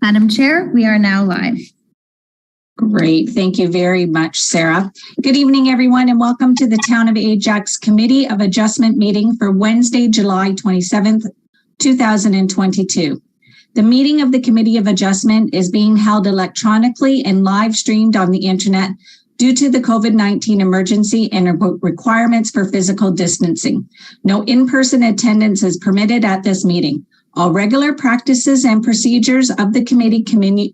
Madam Chair, we are now live. Great. Thank you very much, Sarah. Good evening, everyone, and welcome to the Town of Ajax Committee of Adjustment meeting for Wednesday, July 27th, 2022. The meeting of the Committee of Adjustment is being held electronically and live streamed on the internet due to the COVID-19 emergency and requirements for physical distancing. No in-person attendance is permitted at this meeting. All regular practices and procedures of the committee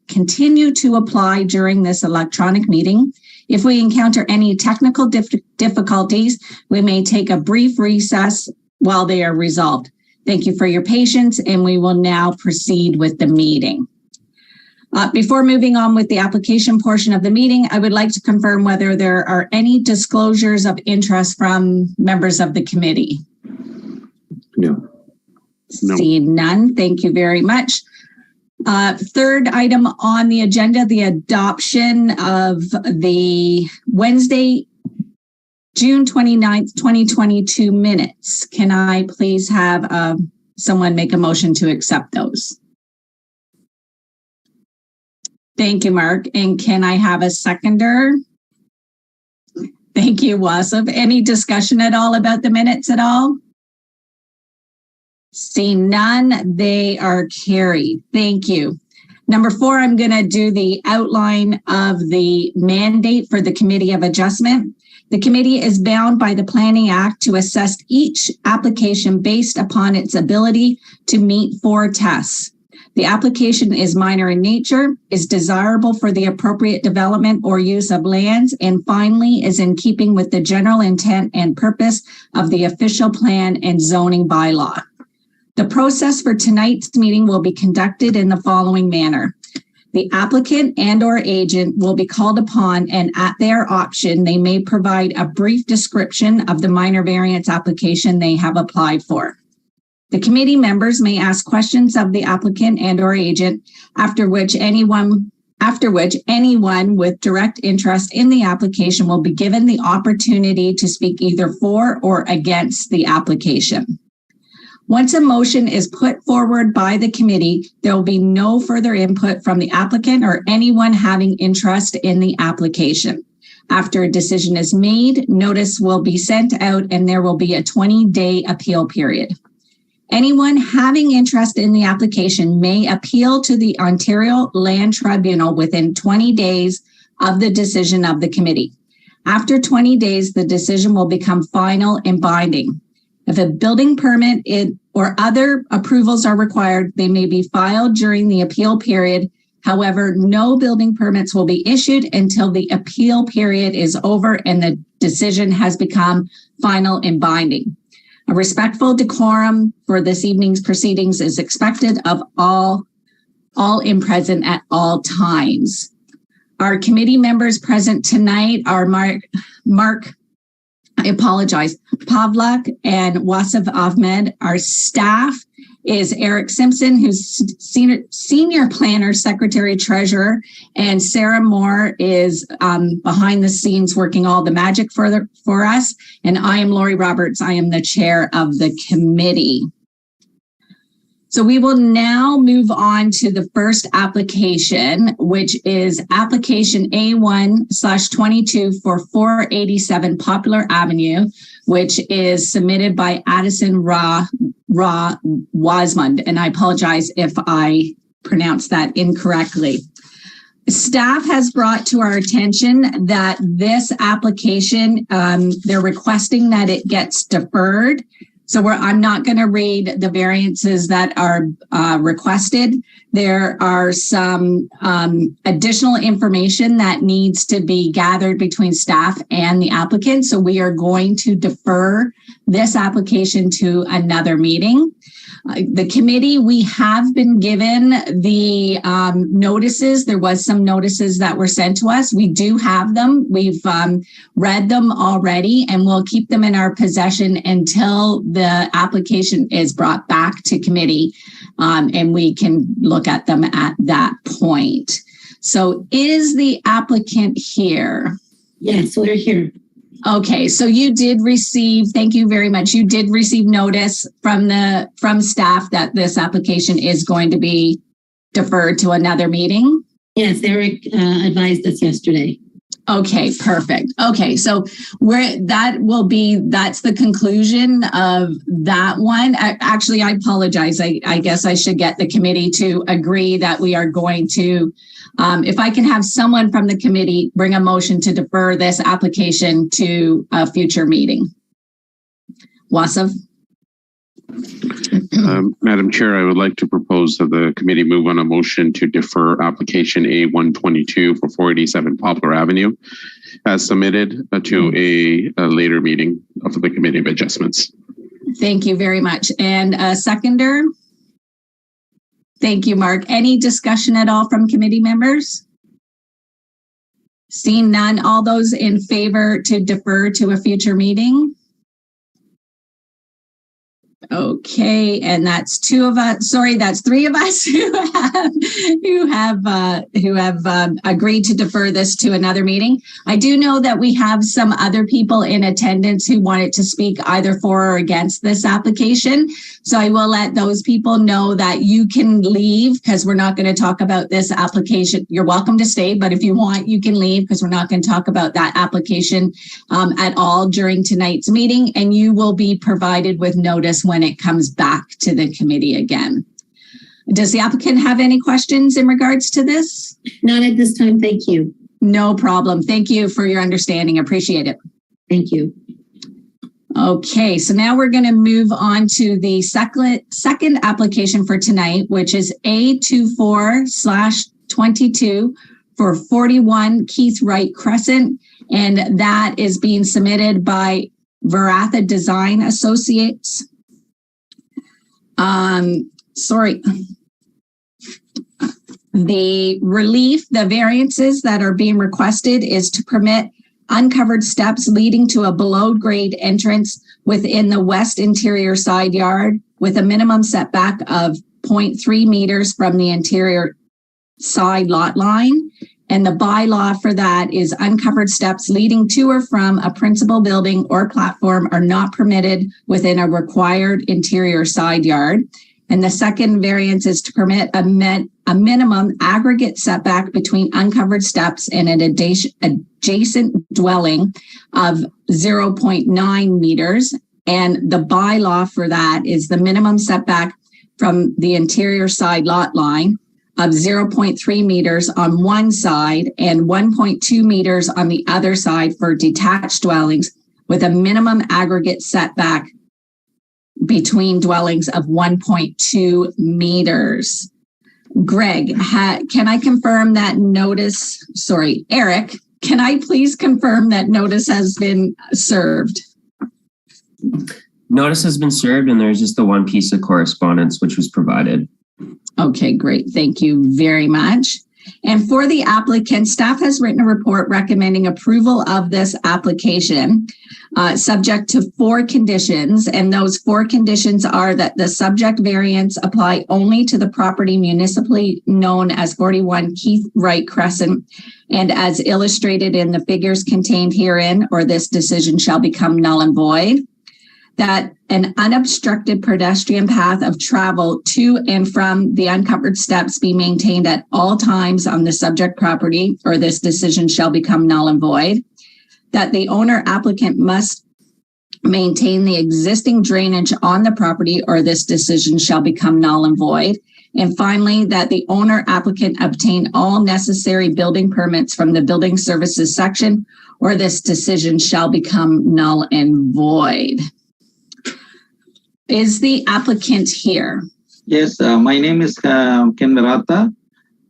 continue to apply during this electronic meeting. If we encounter any technical difficulties, we may take a brief recess while they are resolved. Thank you for your patience, and we will now proceed with the meeting. Before moving on with the application portion of the meeting, I would like to confirm whether there are any disclosures of interest from members of the committee. No. Seeing none, thank you very much. Third item on the agenda, the adoption of the Wednesday, June 29th, 2022 minutes. Can I please have someone make a motion to accept those? Thank you, Mark. And can I have a seconder? Thank you, Wasif. Any discussion at all about the minutes at all? Seeing none, they are carried. Thank you. Number 4, I'm going to do the outline of the mandate for the Committee of Adjustment. The committee is bound by the Planning Act to assess each application based upon its ability to meet 4 tests. The application is minor in nature, is desirable for the appropriate development or use of lands, and finally is in keeping with the general intent and purpose of the official plan and zoning bylaw. The process for tonight's meeting will be conducted in the following manner. The applicant and/or agent will be called upon, and at their option, they may provide a brief description of the minor variance application they have applied for. The committee members may ask questions of the applicant and/or agent, after which anyone with direct interest in the application will be given the opportunity to speak either for or against the application. Once a motion is put forward by the committee, there will be no further input from the applicant or anyone having interest in the application. After a decision is made, notice will be sent out and there will be a 20-day appeal period. Anyone having interest in the application may appeal to the Ontario Land Tribunal within 20 days of the decision of the committee. After 20 days, the decision will become final and binding. If a building permit or other approvals are required, they may be filed during the appeal period. However, no building permits will be issued until the appeal period is over and the decision has become final and binding. A respectful decorum for this evening's proceedings is expected of all in present at all times. Our committee members present tonight are Mark Pavlak and Wasif Ahmed. Our staff is Eric Simpson, who's senior planner, secretary, treasurer, and Sarah Moore is behind the scenes working all the magic for us. And I am Lori Roberts. I am the chair of the committee. So we will now move on to the first application, which is application A1/22 for 487 Poplar Avenue, which is submitted by Addison Ra Wasmund. And I apologize if I pronounced that incorrectly. Staff has brought to our attention that this application, they're requesting that it gets deferred. So I'm not going to read the variances that are requested. There are some additional information that needs to be gathered between staff and the applicant. So we are going to defer this application to another meeting. The committee, we have been given the notices. There was some notices that were sent to us. We do have them. We've read them already, and we'll keep them in our possession until the application is brought back to committee, and we can look at them at that point. So is the applicant here? Yes, we're here. Okay, so you did receive, thank you very much. You did receive notice from staff that this application is going to be defer to another meeting? Yes, Eric advised us yesterday. Okay, perfect. Okay, so that's the conclusion of that one. Actually, I apologize. I guess I should get the committee to agree that we are going to, if I can have someone from the committee bring a motion to defer this application to a future meeting. Wasif? Madam Chair, I would like to propose that the committee move on a motion to defer application A122 for 487 Poplar Avenue as submitted to a later meeting of the Committee of Adjustments. Thank you very much. And a seconder? Thank you, Mark. Any discussion at all from committee members? Seeing none, all those in favor to defer to a future meeting? Okay, and that's two of us. Sorry, that's three of us who have agreed to defer this to another meeting. I do know that we have some other people in attendance who wanted to speak either for or against this application. So I will let those people know that you can leave because we're not going to talk about this application. You're welcome to stay, but if you want, you can leave because we're not going to talk about that application at all during tonight's meeting, and you will be provided with notice when it comes back to the committee again. Does the applicant have any questions in regards to this? Not at this time, thank you. No problem. Thank you for your understanding. Appreciate it. Thank you. Okay, so now we're going to move on to the second application for tonight, which is A24/22 for 41 Keith Wright Crescent, and that is being submitted by Varatha Design Associates. The variances that are being requested is to permit uncovered steps leading to a below grade entrance within the west interior side yard with a minimum setback of 0.3 meters from the interior side lot line. And the bylaw for that is uncovered steps leading to or from a principal building or platform are not permitted within a required interior side yard. And the second variance is to permit a minimum aggregate setback between uncovered steps and an adjacent dwelling of 0.9 meters. And the bylaw for that is the minimum setback from the interior side lot line of 0.3 meters on one side and 1.2 meters on the other side for detached dwellings with a minimum aggregate setback between dwellings of 1.2 meters. Greg, can I confirm that notice? Sorry, Eric, can I please confirm that notice has been served? Notice has been served, and there's just the one piece of correspondence which was provided. Okay, great. Thank you very much. And for the applicant, staff has written a report recommending approval of this application, subject to 4 conditions. And those 4 conditions are that the subject variants apply only to the property municipally known as 41 Keith Wright Crescent, and as illustrated in the figures contained herein, or this decision shall become null and void. That an unobstructed pedestrian path of travel to and from the uncovered steps be maintained at all times on the subject property, or this decision shall become null and void. That the owner applicant must maintain the existing drainage on the property, or this decision shall become null and void. And finally, that the owner applicant obtain all necessary building permits from the building services section, or this decision shall become null and void. Is the applicant here? Yes, my name is Ken Varatha,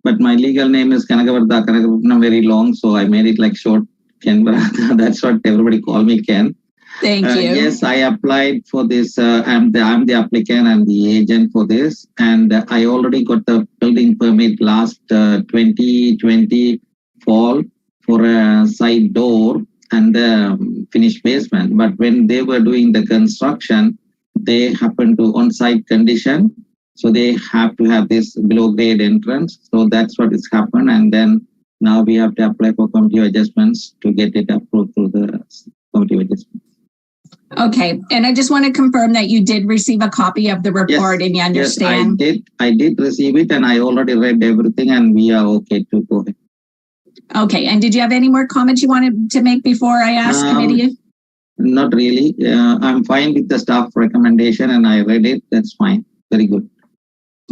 but my legal name is Kanagavartha Kanagavartha, very long, so I made it like short Ken Varatha. That's what everybody call me, Ken. Thank you. Yes, I applied for this. I'm the applicant and the agent for this, and I already got the building permit last 2020 fall for a side door and the finished basement. But when they were doing the construction, they happen to on-site condition, so they have to have this below grade entrance. So that's what has happened, and then now we have to apply for committee adjustments to get it approved through the committee adjustment. Okay, and I just want to confirm that you did receive a copy of the report and you understand. Yes, I did receive it, and I already read everything, and we are okay to go ahead. Okay, and did you have any more comments you wanted to make before I ask committee? Not really. I'm fine with the staff recommendation, and I read it. That's fine. Very good.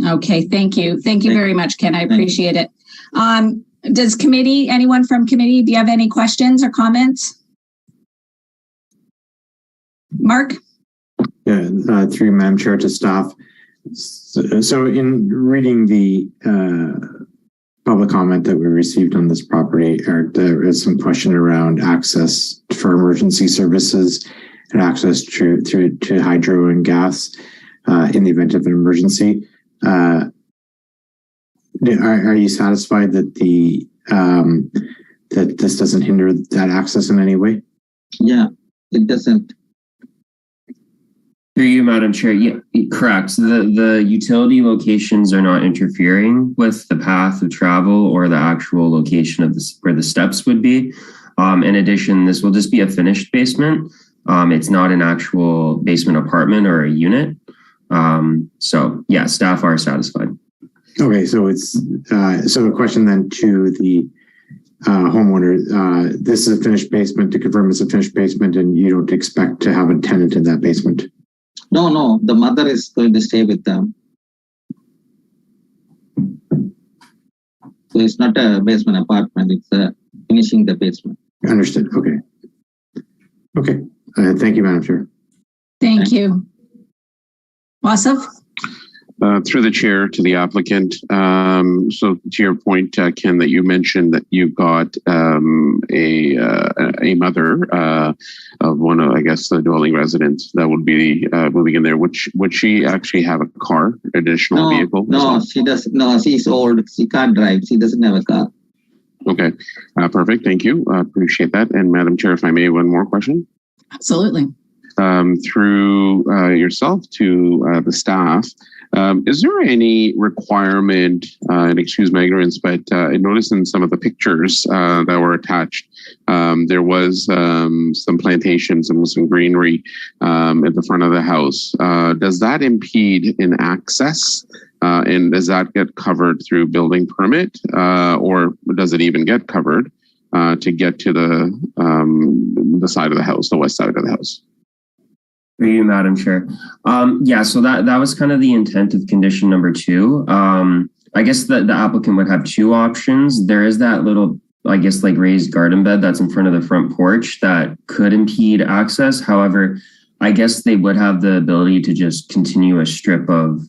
Okay, thank you. Thank you very much, Ken. I appreciate it. Does anyone from committee, do you have any questions or comments? Mark? Yeah, through Madam Chair to staff. So in reading the public comment that we received on this property, there is some question around access for emergency services and access to hydro and gas in the event of an emergency. Are you satisfied that that this doesn't hinder that access in any way? Yeah, it doesn't. Through you, Madam Chair. Yeah, correct. The utility locations are not interfering with the path of travel or the actual location of where the steps would be. In addition, this will just be a finished basement. It's not an actual basement apartment or a unit. So yeah, staff are satisfied. Okay, so it's so a question then to the homeowner. This is a finished basement. To confirm, it's a finished basement, and you don't expect to have a tenant in that basement. No, the mother is going to stay with them. So it's not a basement apartment, it's finishing the basement. Understood. Okay. Thank you, Madam Chair. Thank you. Wasif? Through the chair to the applicant. So to your point, Ken, that you mentioned that you got a mother of one of, I guess, the dwelling residents that would be moving in there. Would she actually have a car, additional vehicle? No, she does. No, she's old. She can't drive. She doesn't have a car. Okay, perfect. Thank you. Appreciate that. And Madam Chair, if I may, one more question. Absolutely. Through yourself to the staff. Is there any requirement, and excuse my ignorance, but I noticed in some of the pictures that were attached, there was some plantations and some greenery at the front of the house. Does that impede in access? And does that get covered through building permit? Or does it even get covered to get to the side of the house, the west side of the house? For you, Madam Chair. Yeah, so that was kind of the intent of condition number 2. I guess the applicant would have 2 options. There is that little, I guess, like raised garden bed that's in front of the front porch that could impede access. However, I guess they would have the ability to just continue a strip of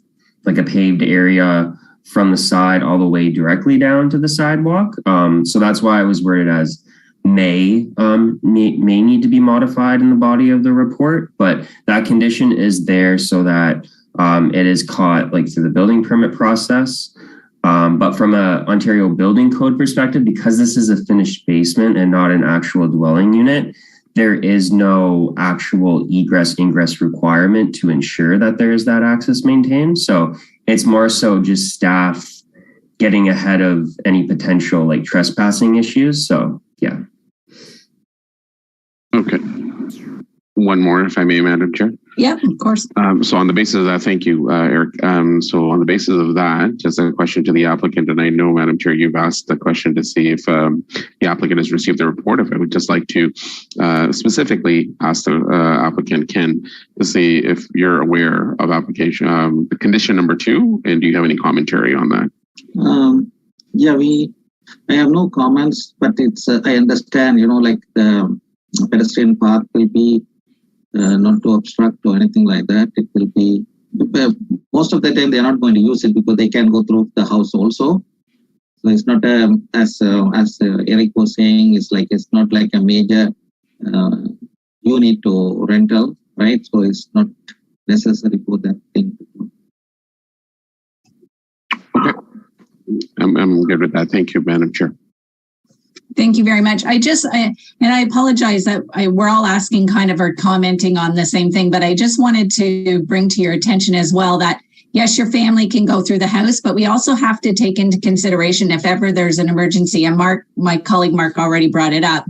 like a paved area from the side all the way directly down to the sidewalk. So that's why I was worded as may need to be modified in the body of the report, but that condition is there so that it is caught like through the building permit process. But from a Ontario Building Code perspective, because this is a finished basement and not an actual dwelling unit, there is no actual egress-ingress requirement to ensure that there is that access maintained. So it's more so just staff getting ahead of any potential like trespassing issues. So yeah. Okay. One more, if I may, Madam Chair. Yep, of course. So on the basis of that, thank you, Eric. So on the basis of that, just a question to the applicant, and I know, Madam Chair, you've asked the question to see if the applicant has received the report. If I would just like to specifically ask the applicant, Ken, to see if you're aware of application, condition number 2, and do you have any commentary on that? Yeah, I have no comments, but it's, I understand, like the pedestrian path will be not to obstruct or anything like that. It will be, most of the time they're not going to use it because they can go through the house also. So it's not as Eric was saying, it's not like a major unit or rental, right? So it's not necessary for that thing. Okay, I'm good with that. Thank you, Madam Chair. Thank you very much. And I apologize that we're all asking kind of or commenting on the same thing, but I just wanted to bring to your attention as well that, yes, your family can go through the house, but we also have to take into consideration if ever there's an emergency, and my colleague Mark already brought it up.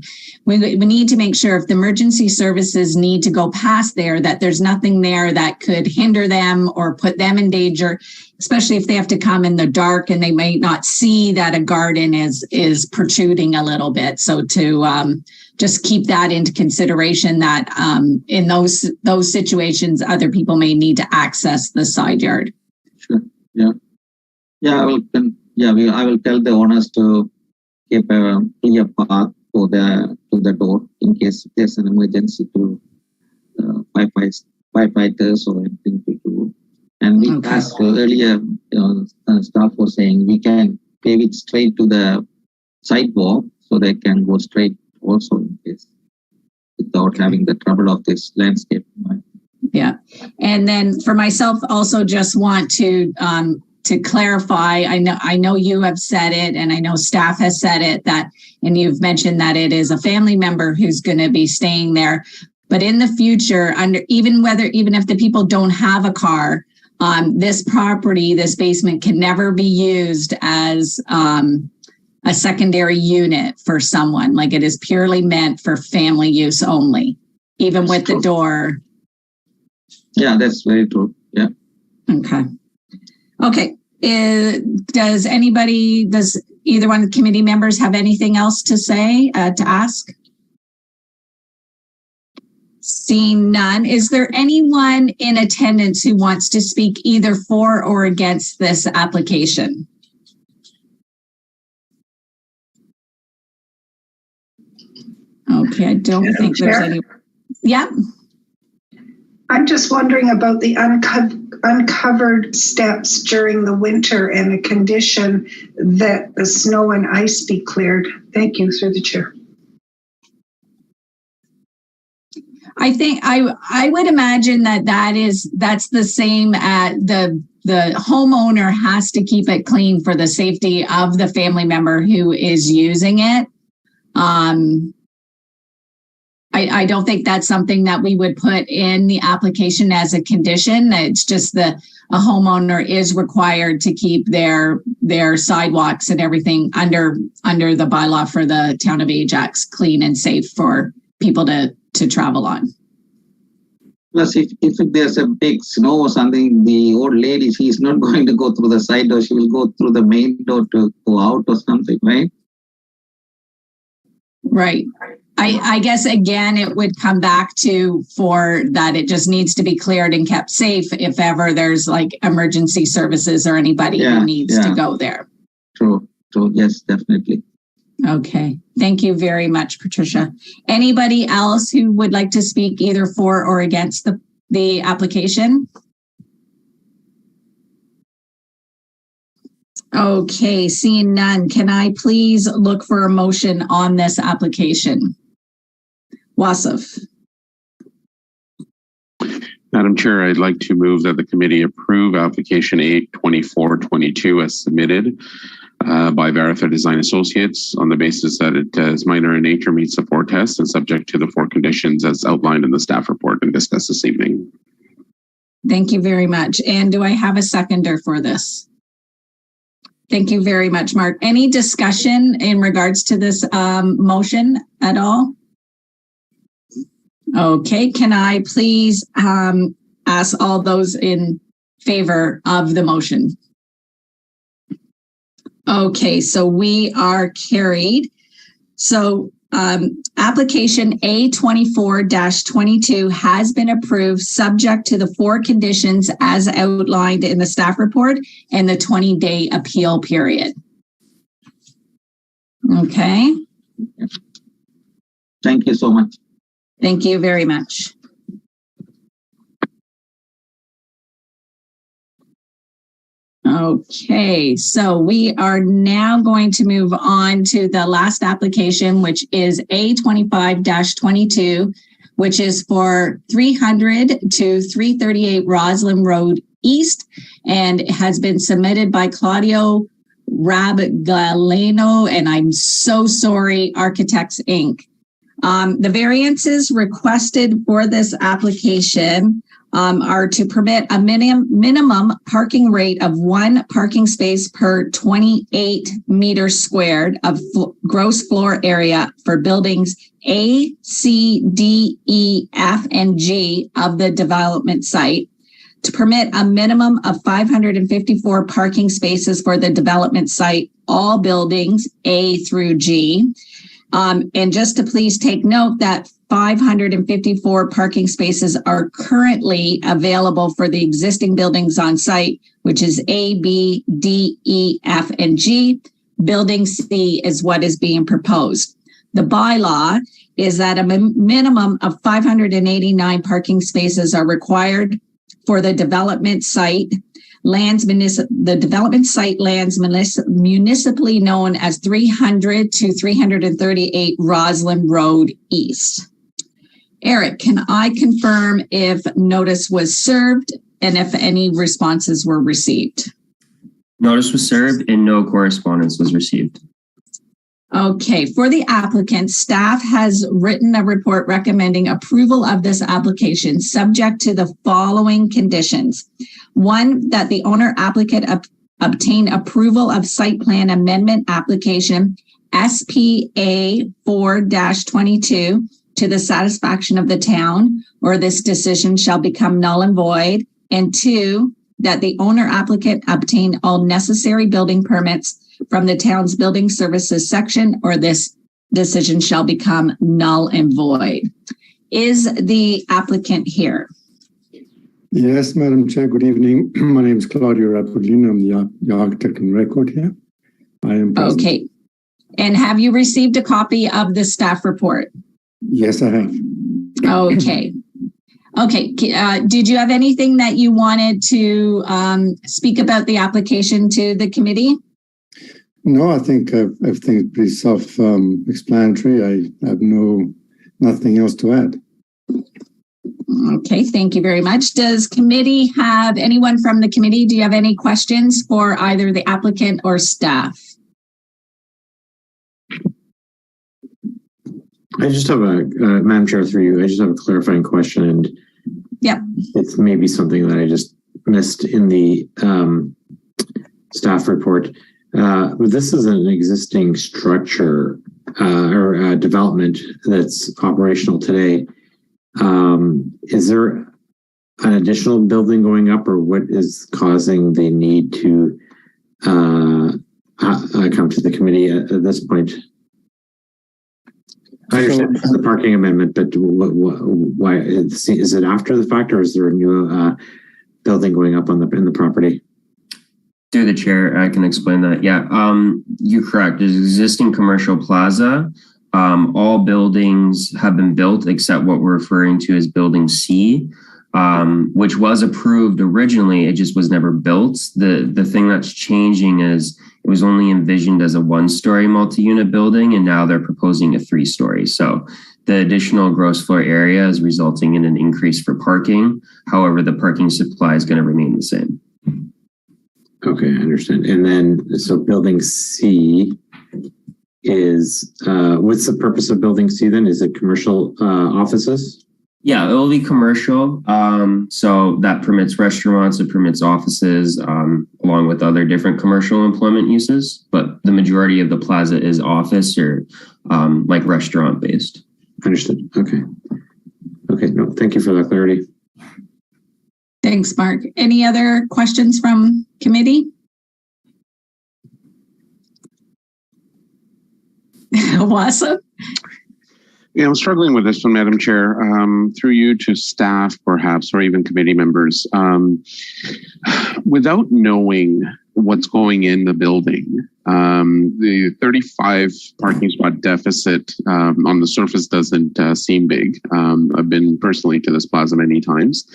We need to make sure if the emergency services need to go past there, that there's nothing there that could hinder them or put them in danger, especially if they have to come in the dark and they may not see that a garden is protruding a little bit. So to just keep that into consideration, that in those situations, other people may need to access the side yard. Sure. Yeah. I will tell the owners to keep a clear path to the door in case there's an emergency to firefighters or anything to do. And we asked earlier, staff was saying we can pave it straight to the sidewalk so they can go straight also in case without having the trouble of this landscape. Yeah. And then for myself, also just want to clarify, I know you have said it, and I know staff has said it, that, and you've mentioned that it is a family member who's going to be staying there. But in the future, even if the people don't have a car, this property, this basement can never be used as a secondary unit for someone. Like, it is purely meant for family use only, even with the door. Yeah, that's very true. Yeah. Okay. Does either one of the committee members have anything else to say, to ask? Seeing none, is there anyone in attendance who wants to speak either for or against this application? Okay, I don't think there's any. Yeah. I'm just wondering about the uncovered steps during the winter and a condition that the snow and ice be cleared. Thank you, through the chair. I think I would imagine that's the same at the homeowner has to keep it clean for the safety of the family member who is using it. I don't think that's something that we would put in the application as a condition. It's just that a homeowner is required to keep their sidewalks and everything under the bylaw for the town of Ajax clean and safe for people to travel on. Plus, if there's a big snow or something, the old lady, she's not going to go through the side door. She will go through the main door to go out or something, right? Right. I guess, again, it would come back to for that it just needs to be cleared and kept safe if ever there's like emergency services or anybody who needs to go there. True. Yes, definitely. Okay. Thank you very much, Patricia. Anybody else who would like to speak either for or against the application? Okay, seeing none, can I please look for a motion on this application? Wasif. Madam Chair, I'd like to move that the committee approve application 82422 as submitted by Verify Design Associates on the basis that it is minor in nature, meets the 4 tests, and subject to the 4 conditions as outlined in the staff report and discussed this evening. Thank you very much. And do I have a seconder for this? Thank you very much, Mark. Any discussion in regards to this motion at all? Okay, can I please ask all those in favor of the motion? Okay, so we are carried. So application A24-22 has been approved subject to the 4 conditions as outlined in the staff report and the 20-day appeal period. Okay. Thank you so much. Thank you very much. Okay, so we are now going to move on to the last application, which is A25-22, which is for 300 to 338 Roslyn Road East, and it has been submitted by Claudio Rabgaleno, and I'm so sorry, Architects Inc. The variances requested for this application are to permit a minimum parking rate of 1 parking space per 28 meters squared of gross floor area for buildings A, C, D, E, F, and G of the development site, to permit a minimum of 554 parking spaces for the development site, all buildings A through G. And just to please take note that 554 parking spaces are currently available for the existing buildings on site, which is A, B, D, E, F, and G. Building C is what is being proposed. The bylaw is that a minimum of 589 parking spaces are required for the development site. The development site lands municipally known as 300 to 338 Roslyn Road East. Eric, can I confirm if notice was served and if any responses were received? Notice was served and no correspondence was received. Okay, for the applicant, staff has written a report recommending approval of this application subject to the following conditions. 1, that the owner applicant obtain approval of site plan amendment application SPA 4-22 to the satisfaction of the town, or this decision shall become null and void. And 2, that the owner applicant obtain all necessary building permits from the town's building services section, or this decision shall become null and void. Is the applicant here? Yes, Madam Chair, good evening. My name is Claudio Rapuglino. I'm the architect and record here. I am present. Okay. And have you received a copy of the staff report? Yes, I have. Okay. Okay. Did you have anything that you wanted to speak about the application to the committee? No, I think everything is pretty self-explanatory. I have nothing else to add. Okay, thank you very much. Does committee have anyone from the committee? Do you have any questions for either the applicant or staff? I just have Madam Chair, through you, I just have a clarifying question, and yep, it's maybe something that I just missed in the staff report. This is an existing structure or development that's operational today. Is there an additional building going up, or what is causing the need to come to the committee at this point? I understand the parking amendment, but why is it after the fact, or is there a new building going up in the property? Through the chair, I can explain that. Yeah, you're correct. There's existing commercial plaza. All buildings have been built except what we're referring to as building C, which was approved originally. It just was never built. The thing that's changing is it was only envisioned as a 1-story multi-unit building, and now they're proposing a 3-story. So the additional gross floor area is resulting in an increase for parking. However, the parking supply is going to remain the same. Okay, I understand. And then, so building C is, what's the purpose of building C then? Is it commercial offices? Yeah, it will be commercial. So that permits restaurants, it permits offices, along with other different commercial employment uses. But the majority of the plaza is office or like restaurant based. Understood. Okay. Okay. No, thank you for that clarity. Thanks, Mark. Any other questions from committee? Wassa? Yeah, I'm struggling with this one, Madam Chair. Through you to staff, perhaps, or even committee members. Without knowing what's going in the building, the 35 parking spot deficit on the surface doesn't seem big. I've been personally to this plaza many times,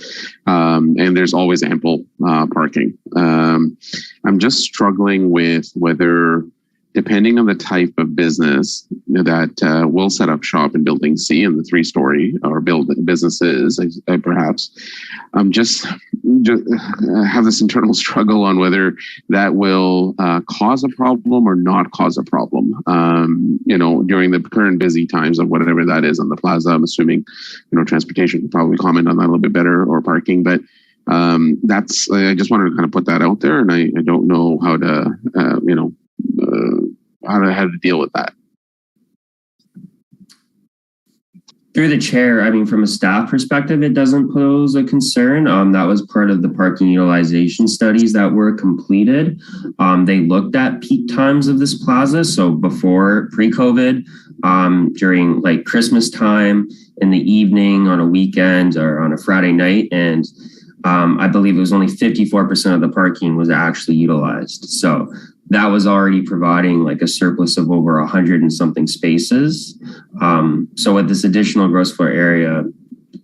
and there's always ample parking. I'm just struggling with whether depending on the type of business that will set up shop in Building C in the 3-story or businesses, perhaps, just have this internal struggle on whether that will cause a problem or not cause a problem. During the current busy times of whatever that is on the plaza, I'm assuming, transportation could probably comment on that a little bit better, or parking, but I just wanted to kind of put that out there, and I don't know how to, how to deal with that. Through the chair, I mean, from a staff perspective, it doesn't pose a concern. That was part of the parking utilization studies that were completed. They looked at peak times of this plaza. So before pre-COVID, during like Christmas time, in the evening, on a weekend, or on a Friday night. And I believe it was only 54% of the parking was actually utilized. So that was already providing like a surplus of over 100 and something spaces. So with this additional gross floor area,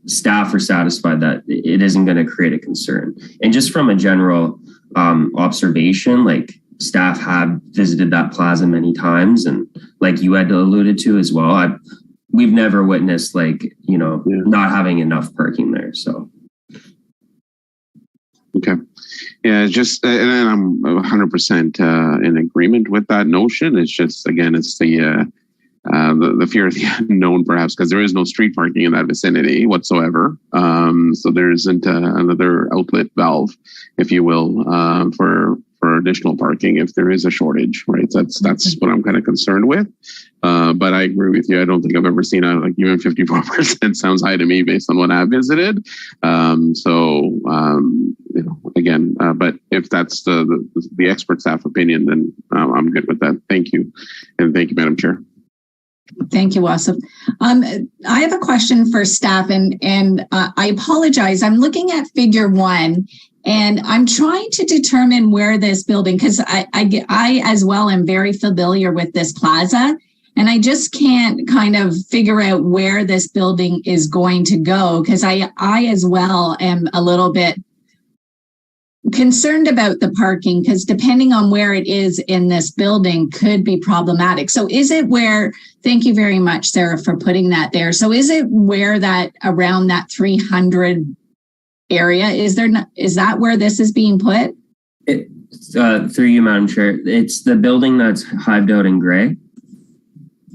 staff are satisfied that it isn't going to create a concern. And just from a general observation, like staff have visited that plaza many times, and like you had alluded to as well, we've never witnessed not having enough parking there. So. Okay. Yeah, just, and I'm 100% in agreement with that notion. It's just, again, it's the fear of the unknown, perhaps, because there is no street parking in that vicinity whatsoever. So there isn't another outlet valve, if you will, for additional parking if there is a shortage, right? That's what I'm kind of concerned with. But I agree with you. I don't think I've ever seen even 54% sounds high to me based on what I've visited. Again, but if that's the expert staff opinion, then I'm good with that. Thank you. And thank you, Madam Chair. Thank you, Wasif. I have a question for staff, and I apologize. I'm looking at figure 1, and I'm trying to determine where this building, because I as well am very familiar with this plaza, and I just can't kind of figure out where this building is going to go, because I as well am a little bit concerned about the parking, because depending on where it is in this building could be problematic. So is it where, thank you very much, Sarah, for putting that there. So is it where that around that 300 area, is that where this is being put? Through you, Madam Chair, it's the building that's hived out in gray.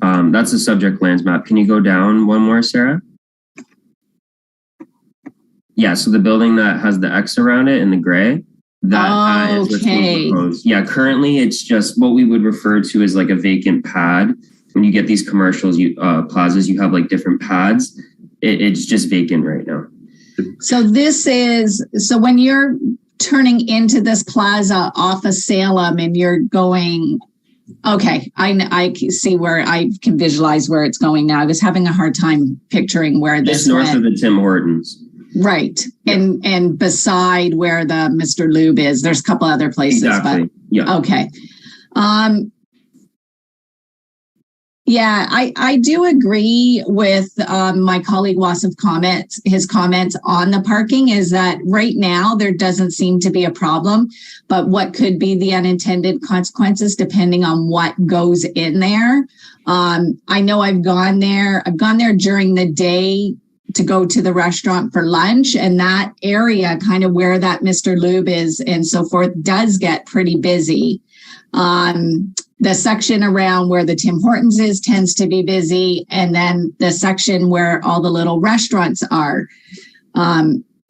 That's the subject lands map. Can you go down one more, Sarah? Yeah, so the building that has the X around it in the gray, that is what's being proposed. Yeah, currently it's just what we would refer to as like a vacant pad. When you get these commercials, plazas, you have like different pads. It's just vacant right now. So when you're turning into this plaza off of Salem and you're going, okay, I see where I can visualize where it's going now. I was having a hard time picturing where this just north of the Tim Hortons. Right. Yeah. And beside where the Mr. Lube is, there's a couple other places. Exactly. But, yeah. Okay. Yeah, I do agree with my colleague Wasif's comments on the parking, is that right now there doesn't seem to be a problem, but what could be the unintended consequences depending on what goes in there. I know I've gone there during the day to go to the restaurant for lunch, and that area kind of where that Mr. Lube is and so forth does get pretty busy. The section around where the Tim Hortons is tends to be busy, and then the section where all the little restaurants are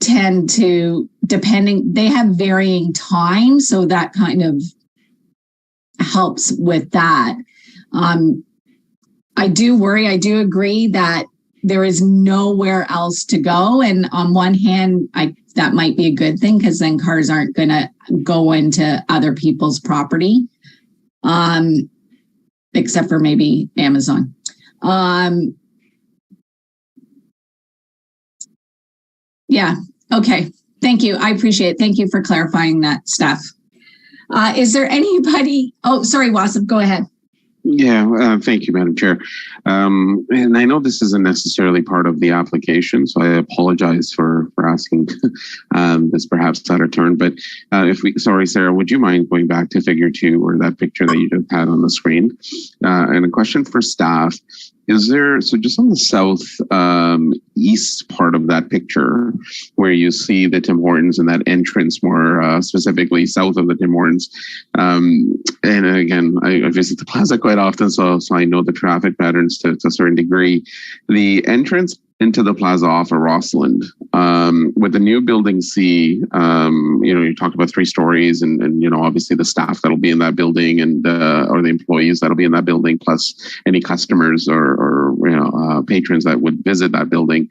tend to, they have varying times, so that kind of helps with that. I do agree that there is nowhere else to go, and on one hand, that might be a good thing, because then cars aren't going to go into other people's property. Except for maybe Amazon. Yeah, okay. Thank you. I appreciate it. Thank you for clarifying that, staff. Is there anybody? Oh, sorry, Wasif, go ahead. Yeah, thank you, Madam Chair. And I know this isn't necessarily part of the application, so I apologize for asking this perhaps out of turn. But sorry, Sarah, would you mind going back to figure 2 or that picture that you just had on the screen? And a question for staff. So just on the south east part of that picture where you see the Tim Hortons and that entrance more specifically south of the Tim Hortons. And again, I visit the plaza quite often, so I know the traffic patterns to a certain degree. The entrance into the plaza off of Rossland, with the new building C, you talked about 3 stories and obviously the staff that'll be in that building and or the employees that'll be in that building, plus any customers or patrons that would visit that building.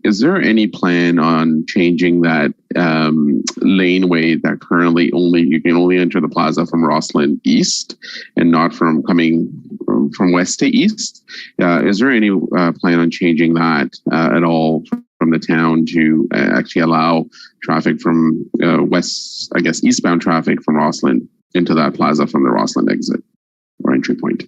Is there any plan on changing that laneway that currently you can only enter the plaza from Rossland east and not from coming from west to east? Is there any plan on changing that at all from the town to actually allow traffic from west, I guess eastbound traffic from Rossland into that plaza from the Rossland exit or entry point?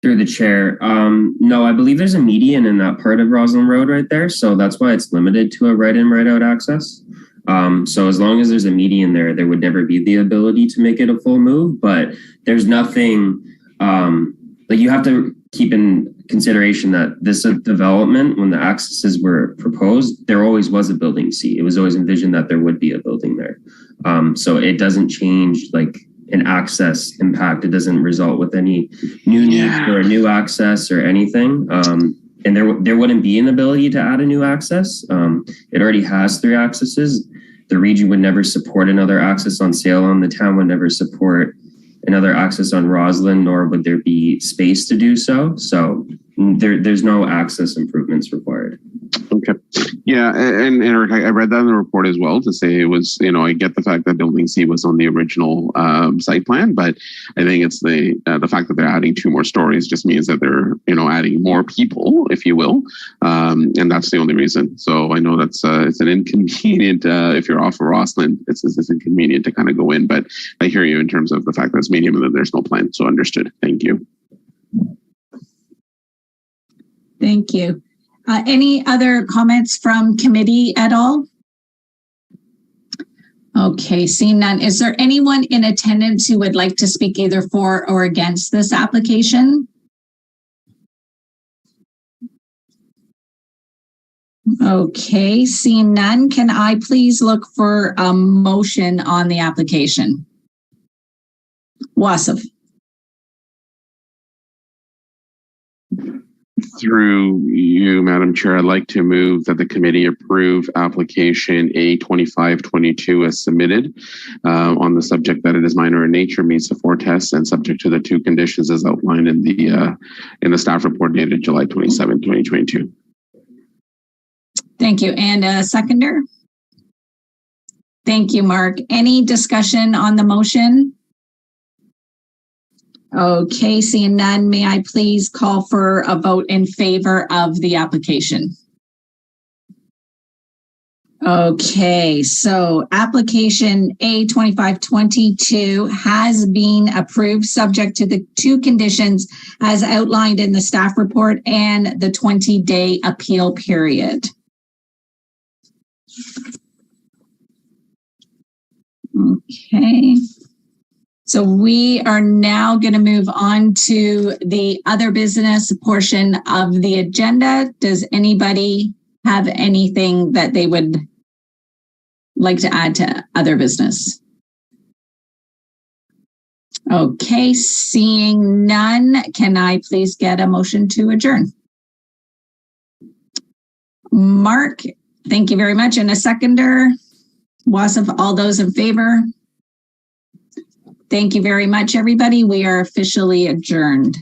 Through the chair. No, I believe there's a median in that part of Roslyn Road right there. So that's why it's limited to a right in, right out access. So as long as there's a median there would never be the ability to make it a full move, but there's nothing, you have to keep in consideration that this development, when the accesses were proposed, there always was a building C. It was always envisioned that there would be a building there. So it doesn't change an access impact. It doesn't result with any new need for a new access or anything. And there wouldn't be an ability to add a new access. It already has 3 accesses. The region would never support another access on Salem. The town would never support another access on Roslyn, nor would there be space to do so. So there's no access improvements required. Okay. Yeah, and Eric, I read that in the report as well to say it was, I get the fact that Building C was on the original site plan, but I think it's the fact that they're adding 2 more stories just means that they're, adding more people, if you will, and that's the only reason. So I know that's it's an inconvenient if you're off of Rossland, it's inconvenient to kind of go in, but I hear you in terms of the fact that it's medium and that there's no plan. So understood. Thank you. Thank you. Any other comments from committee at all? Okay, seeing none. Is there anyone in attendance who would like to speak either for or against this application? Okay, seeing none, can I please look for a motion on the application? Wasif. Through you, Madam Chair, I'd like to move that the committee approve application A2522 as submitted on the subject that it is minor in nature, meets the 4 tests, and subject to the 2 conditions as outlined in the staff report dated July 27, 2022. Thank you. And a seconder? Thank you, Mark. Any discussion on the motion? Okay, seeing none, may I please call for a vote in favor of the application? Okay, so application A2522 has been approved subject to the 2 conditions as outlined in the staff report and the 20-day appeal period. Okay. So we are now going to move on to the other business portion of the agenda. Does anybody have anything that they would like to add to other business? Okay, seeing none, can I please get a motion to adjourn? Mark, thank you very much. And a seconder? Wasif, all those in favor? Thank you very much, everybody. We are officially adjourned.